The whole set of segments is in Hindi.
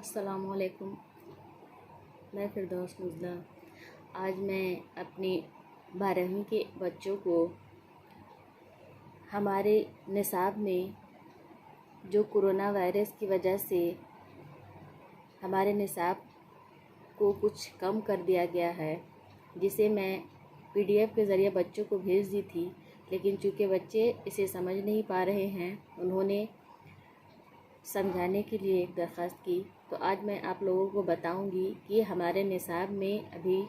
अस्सलामुअलैकुम। मैं फिरदौस मुज़ला। आज मैं अपने 12वीं के बच्चों को हमारे निसाब में जो कोरोना वायरस की वजह से हमारे निसाब को कुछ कम कर दिया गया है, जिसे मैं PDF के ज़रिए बच्चों को भेज दी थी, लेकिन चूँकि बच्चे इसे समझ नहीं पा रहे हैं, उन्होंने समझाने के लिए एक दरख्वास्त की। तो आज मैं आप लोगों को बताऊंगी कि हमारे निसाब में अभी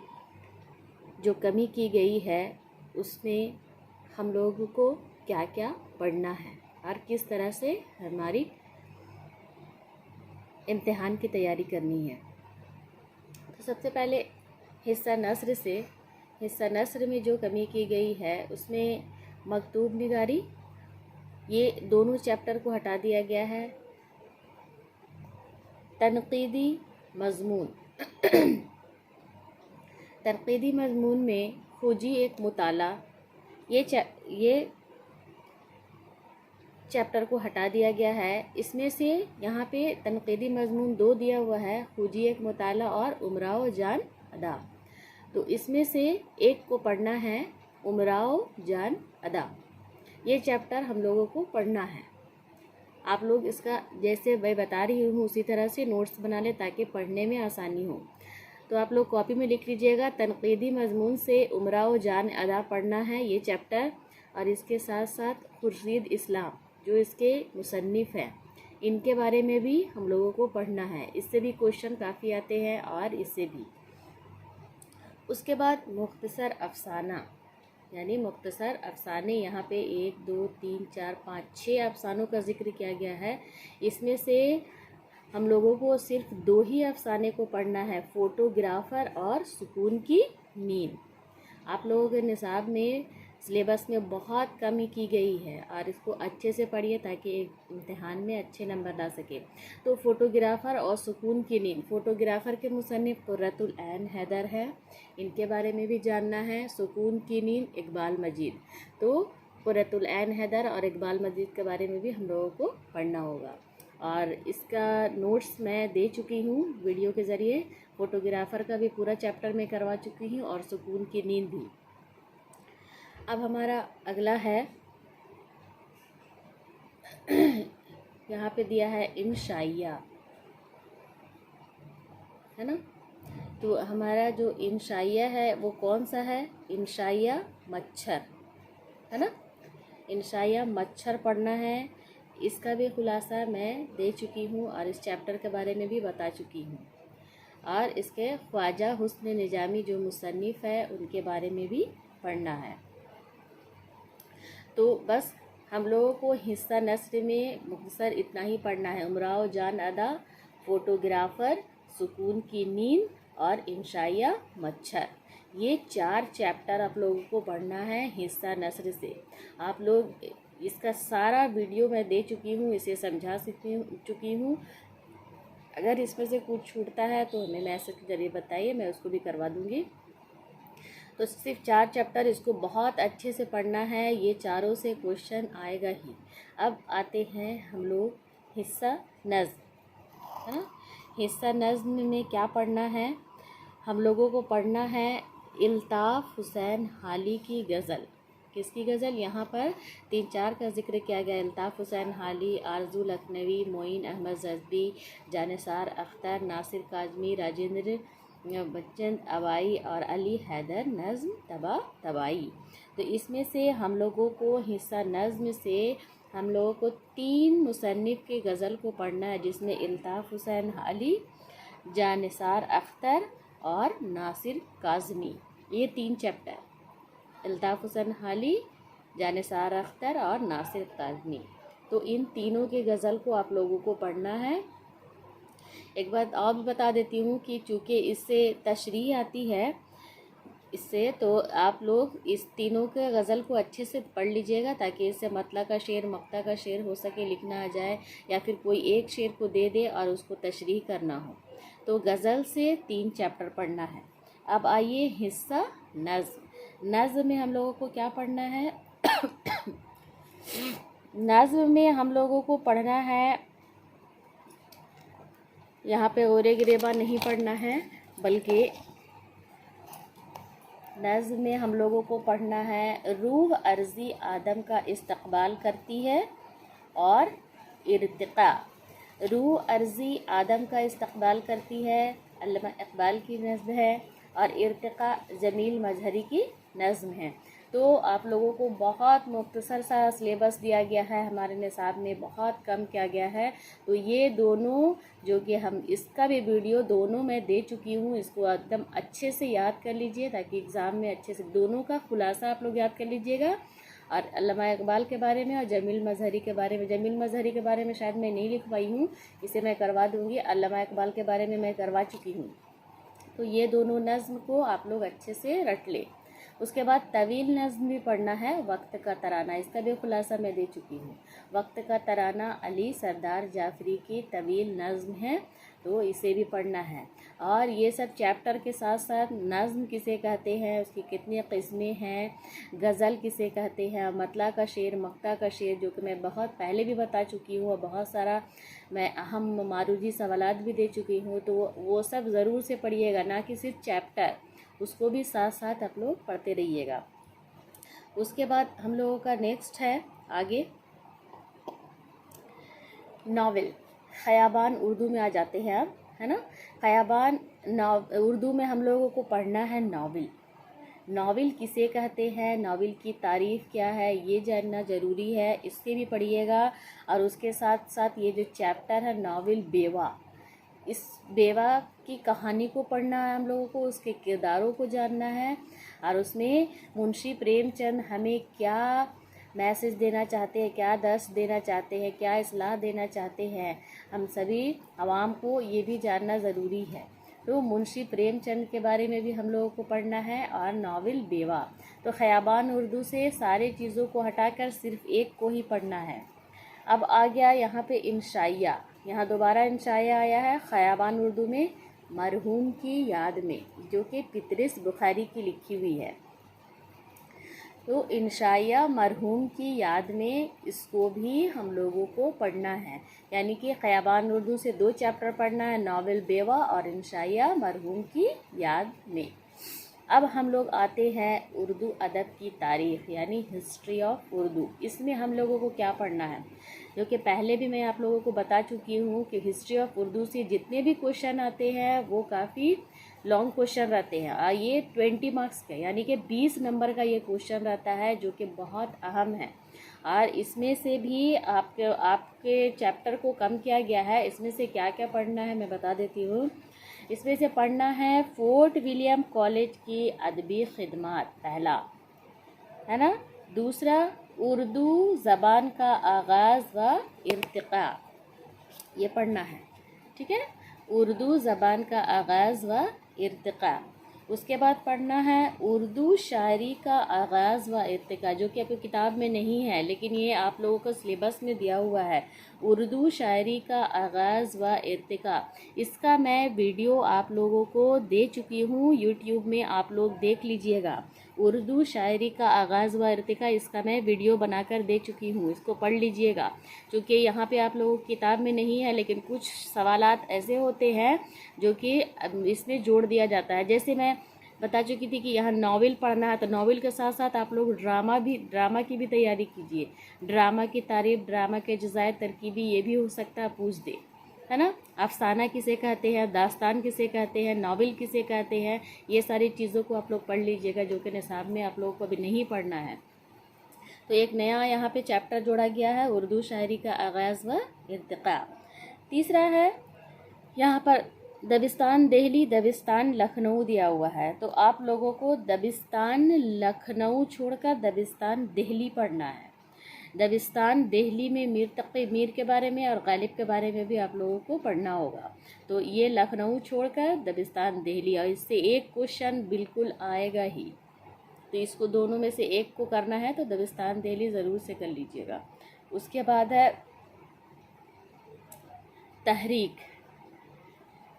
जो कमी की गई है उसमें हम लोगों को क्या क्या पढ़ना है और किस तरह से हमारी इम्तिहान की तैयारी करनी है। तो सबसे पहले हिस्सा नस्र में जो कमी की गई है उसमें मकतूब निगारी, ये दोनों चैप्टर को हटा दिया गया है। तनक़ीदी मज़मून में खोजी एक मुताला, ये चैप्टर को हटा दिया गया है। इसमें से यहाँ पे तनक़ीदी मज़मून 2 दिया हुआ है, खोजी एक मुताला और उमराओ जान अदा। तो इसमें से एक को पढ़ना है, उमराओ जान अदा। ये चैप्टर हम लोगों को पढ़ना है। आप लोग इसका जैसे मैं बता रही हूँ उसी तरह से नोट्स बना लें ताकि पढ़ने में आसानी हो। तो आप लोग कॉपी में लिख लीजिएगा, तनक़ीदी मज़मून से उमराओ जान अदा पढ़ना है ये चैप्टर। और इसके साथ साथ खुर्शीद इस्लाम जो इसके मुसन्निफ़ हैं, इनके बारे में भी हम लोगों को पढ़ना है। इससे भी क्वेश्चन काफ़ी आते हैं और इससे भी। उसके बाद मुख्तसर अफ़साना, यानी मुख्तसर अफ़साने, यहाँ पे 1 2 3 4 5 6 अफ़सानों का ज़िक्र किया गया है। इसमें से हम लोगों को सिर्फ 2 ही अफ़साने को पढ़ना है, फ़ोटोग्राफ़र और सुकून की नींद। आप लोगों के निसाब में सिलेबस में बहुत कमी की गई है और इसको अच्छे से पढ़िए ताकि इम्तिहान में अच्छे नंबर ला सके। तो फ़ोटोग्राफ़र और सुकून की नींद, फ़ोटोग्राफ़र के मुसन्निफ़ क़ुर्रतुल ऐन हैदर है, इनके बारे में भी जानना है। सुकून की नींद इकबाल मजीद। तो क़ुर्रतुल ऐन हैदर और इकबाल मजीद के बारे में भी हम लोगों को पढ़ना होगा। और इसका नोट्स मैं दे चुकी हूँ वीडियो के ज़रिए। फ़ोटोग्राफ़र का भी पूरा चैप्टर मैं करवा चुकी हूँ और सुकून की नींद भी। अब हमारा अगला है, यहाँ पे दिया है इंशाइया, है ना। तो हमारा जो इंशाइया है वो कौन सा है? इंशाइया मच्छर, है ना। इंशाइया मच्छर पढ़ना है। इसका भी खुलासा मैं दे चुकी हूँ और इस चैप्टर के बारे में भी बता चुकी हूँ। और इसके ख्वाजा हुस्न निजामी जो मुसन्निफ़ है उनके बारे में भी पढ़ना है। तो बस हम लोगों को हिस्सा नस्र में मुख्तसर इतना ही पढ़ना है, उमराओ जान अदा, फ़ोटोग्राफ़र, सुकून की नींद और इंशाइया मच्छर। ये 4 चैप्टर आप लोगों को पढ़ना है हिस्सा नस्र से। आप लोग इसका सारा वीडियो मैं दे चुकी हूँ, इसे समझा चुकी हूँ। अगर इसमें से कुछ छूटता है तो हमें मैसेज के ज़रिए बताइए, मैं उसको भी करवा दूँगी। तो सिर्फ 4 चैप्टर, इसको बहुत अच्छे से पढ़ना है, ये चारों से क्वेश्चन आएगा ही। अब आते हैं हम लोग हिस्सा नज़्म, है ना। हिस्सा नज़्म में क्या पढ़ना है? हम लोगों को पढ़ना है इल्ताफ़ हुसैन हाली की गज़ल। किसकी गज़ल? यहाँ पर 3-4 का जिक्र किया गया। इल्ताफ़ हुसैन हाली, आरज़ू लखनवी, मोइन अहमद ज़ज़बी, जानिसार अख्तर, नासिर काज़मी, राजेंद्र बच्चन अबाई और अली हैदर नज़्म तबा तबाई। तो इसमें से हम लोगों को हिस्सा नज़्म से हम लोगों को 3 मुसन्निफ़ के गज़ल को पढ़ना है, जिसमें इल्ताफ़ हुसैन हाली, जानिसार अख्तर और नासिर काज़मी। ये 3 चैप्टर, इल्ताफ़ हुसैन हाली, जानिसार अख्तर और नासिर काज़मी। तो इन तीनों के गज़ल को आप लोगों को पढ़ना है। एक बात और भी बता देती हूँ कि चूँकि इससे तशरीह आती है इससे, तो आप लोग इस तीनों के गज़ल को अच्छे से पढ़ लीजिएगा ताकि इससे मतला का शेर, मक्ता का शेर हो सके, लिखना आ जाए, या फिर कोई एक शेर को दे दे और उसको तशरीह करना हो। तो गज़ल से 3 चैप्टर पढ़ना है। अब आइए हिस्सा नज़्म। नज़्म में हम लोगों को क्या पढ़ना है? नज़्म में हम लोगों को पढ़ना है यहाँ पे औरे गिरेबा नहीं पढ़ना है, बल्कि नज़्म में हम लोगों को पढ़ना है रूह अर्ज़ी आदम का इस्तक़बाल करती है और इर्तिक़ा। रूह अर्ज़ी आदम का इस्तक़बाल करती है, अल्लामा इक़बाल की नज़्म है, और इर्तिक़ा जमील मजहरी की नज़्म है। तो आप लोगों को बहुत मुख्तसर सा सिलेबस दिया गया है, हमारे निसाब में बहुत कम किया गया है। तो ये दोनों जो कि हम इसका भी वीडियो दोनों मैं दे चुकी हूँ, इसको एकदम अच्छे से याद कर लीजिए ताकि एग्ज़ाम में अच्छे से दोनों का खुलासा आप लोग याद कर लीजिएगा। और अल्लामा इक़बाल के बारे में और जमील मजहरी के बारे में, जमील मजहरी के बारे में शायद मैं नहीं लिखवाई हूँ, इसे मैं करवा दूँगी। अल्लामा इक़बाल के बारे में मैं करवा चुकी हूँ। तो ये दोनों नज़्म को आप लोग अच्छे से रट लें। उसके बाद तवील नज़्म भी पढ़ना है, वक्त का तराना, इसका भी खुलासा मैं दे चुकी हूँ। वक्त का तराना अली सरदार जाफरी की तवील नज़्म है, तो इसे भी पढ़ना है। और ये सब चैप्टर के साथ साथ नज़्म किसे कहते हैं, उसकी कितनी क़िस्में हैं, गज़ल किसे कहते हैं, मतला का शेर, मक्ता का शेर, जो कि मैं बहुत पहले भी बता चुकी हूँ और बहुत सारा मैं अहम मारूजी सवालात भी दे चुकी हूँ। तो वो सब ज़रूर से पढ़िएगा, ना कि सिर्फ चैप्टर, उसको भी साथ साथ आप लोग पढ़ते रहिएगा। उसके बाद हम लोगों का नेक्स्ट है आगे नावल। ख़याबान उर्दू में आ जाते हैं अब, है ना। ख़याबान उर्दू में हम लोगों को पढ़ना है नावल। नावल किसे कहते हैं, नावल की तारीफ़ क्या है, ये जानना ज़रूरी है, इसके भी पढ़िएगा। और उसके साथ साथ ये जो चैप्टर है नावल बेवा, इस बेवा की कहानी को पढ़ना है हम लोगों को, उसके किरदारों को जानना है। और उसमें मुंशी प्रेमचंद हमें क्या मैसेज देना चाहते हैं, क्या दर्स देना चाहते हैं, क्या इस्लाह देना चाहते हैं, हम सभी आवाम को ये भी जानना ज़रूरी है। तो मुंशी प्रेमचंद के बारे में भी हम लोगों को पढ़ना है और नावल बेवा। तो ख़याबान उर्दू से सारे चीज़ों को हटाकर सिर्फ एक को ही पढ़ना है। अब आ गया यहाँ पे इंशाइया, यहाँ दोबारा इंशाइया आया है ख़याबान उर्दू में, मरहूम की याद में, जो कि पितरिस बुखारी की लिखी हुई है। तो इंशाइया मरहूम की याद में, इसको भी हम लोगों को पढ़ना है। यानी कि ख़याबान उर्दू से 2 चैप्टर पढ़ना है, नावल बेवा और इंशाइया मरहूम की याद में। अब हम लोग आते हैं उर्दू अदब की तारीख़, यानी हिस्ट्री ऑफ उर्दू। इसमें हम लोगों को क्या पढ़ना है, जो कि पहले भी मैं आप लोगों को बता चुकी हूँ कि हिस्ट्री ऑफ उर्दू से जितने भी क्वेश्चन आते हैं वो काफ़ी लॉन्ग क्वेश्चन रहते हैं। और ये 20 मार्क्स के, यानी कि 20 नंबर का ये क्वेश्चन रहता है, जो कि बहुत अहम है। और इसमें से भी आपके चैप्टर को कम किया गया है। इसमें से क्या क्या पढ़ना है मैं बता देती हूँ। इसमें से पढ़ना है फोर्ट विलियम कॉलेज की अदबी खिदमत, पहला, है ना। दूसरा, उर्दू ज़बान का आगाज़ व इर्तिक़ा, ये पढ़ना है, ठीक है। उर्दू ज़बान का आगाज़ व इर्तिक़ा। उसके बाद पढ़ना है उर्दू शायरी का आगाज़ व इर्तिक़ा, जो कि आपकी किताब में नहीं है, लेकिन ये आप लोगों को सिलेबस में दिया हुआ है। उर्दू शायरी का आगाज़ व इर्तिक़ा, इसका मैं वीडियो आप लोगों को दे चुकी हूँ यूट्यूब में, आप लोग देख लीजिएगा। उर्दू शायरी का आगाज़ व इर्तिक़ा, इसका मैं वीडियो बनाकर दे चुकी हूँ, इसको पढ़ लीजिएगा। क्योंकि यहाँ पे आप लोगों की किताब में नहीं है, लेकिन कुछ सवालात ऐसे होते हैं जो कि इसमें जोड़ दिया जाता है। जैसे मैं बता चुकी थी कि यहाँ नावल पढ़ना है, तो नावल के साथ साथ आप लोग ड्रामा की भी तैयारी कीजिए। ड्रामा की तारीफ़, ड्रामा के जज़ाय तरकीबी, ये भी हो सकता है पूछ दे, है ना। अफसाना किसे कहते हैं, दास्तान किसे कहते हैं, नावल किसे कहते हैं, ये सारी चीज़ों को आप लोग पढ़ लीजिएगा, जो कि निसाब में आप लोगों को अभी नहीं पढ़ना है। तो एक नया यहाँ पे चैप्टर जोड़ा गया है, उर्दू शायरी का आगाज़ व इर्तिक़ा। तीसरा है यहाँ पर दबिस्तान दिल्ली, दबिस्तान लखनऊ दिया हुआ है। तो आप लोगों को दबिस्तान लखनऊ छोड़कर दबिस्तान दिल्ली पढ़ना है। दबिस्तान दिल्ली में मीर तक़ी मीर के बारे में और गालिब के बारे में भी आप लोगों को पढ़ना होगा। तो ये लखनऊ छोड़कर दबिस्तान दिल्ली, और इससे एक क्वेश्चन बिल्कुल आएगा ही। तो इसको दोनों में से एक को करना है, तो दबिस्तान दिल्ली ज़रूर से कर लीजिएगा। उसके बाद है तहरीक।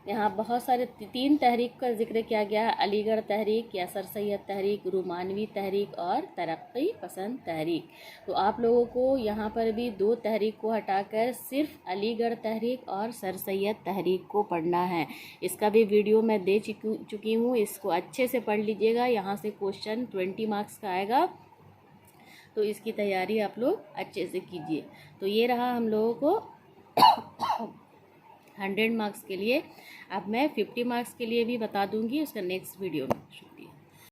यहाँ बहुत सारे 3 तहरीक का जिक्र किया गया है, अलीगढ़ तहरीक या सर सैयद तहरीक, रोमानवी तहरीक और तरक्की पसंद तहरीक। तो आप लोगों को यहाँ पर भी 2 तहरीक को हटाकर सिर्फ अलीगढ़ तहरीक और सर सैयद तहरीक को पढ़ना है। इसका भी वीडियो मैं दे चुकी हूँ, इसको अच्छे से पढ़ लीजिएगा। यहाँ से क्वेश्चन 20 मार्क्स का आएगा, तो इसकी तैयारी आप लोग अच्छे से कीजिए। तो ये रहा हम लोगों को 100 मार्क्स के लिए। अब मैं 50 मार्क्स के लिए भी बता दूंगी उसका नेक्स्ट वीडियो में।